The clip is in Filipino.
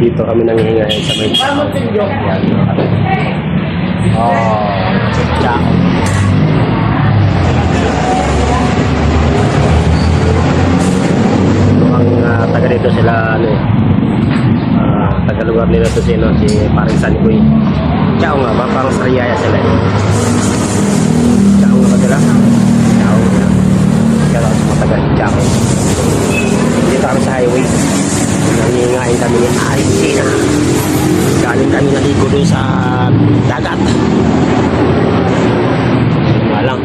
Dito kami nangihingahin sa may Ciao. Yan, Ciao. Ang taga dito sila, ano taga lugar nila to si Paring Sanikoy. Ciao nga ba? Parang Sariaya sila eh. Ciao nga ba sila? Ciao nga. Ciao sa mga taga Ciao. Dito kami sa highway. Nangingain kami ni Argentina. Galing kami naligo doon sa dagat. Nga lang.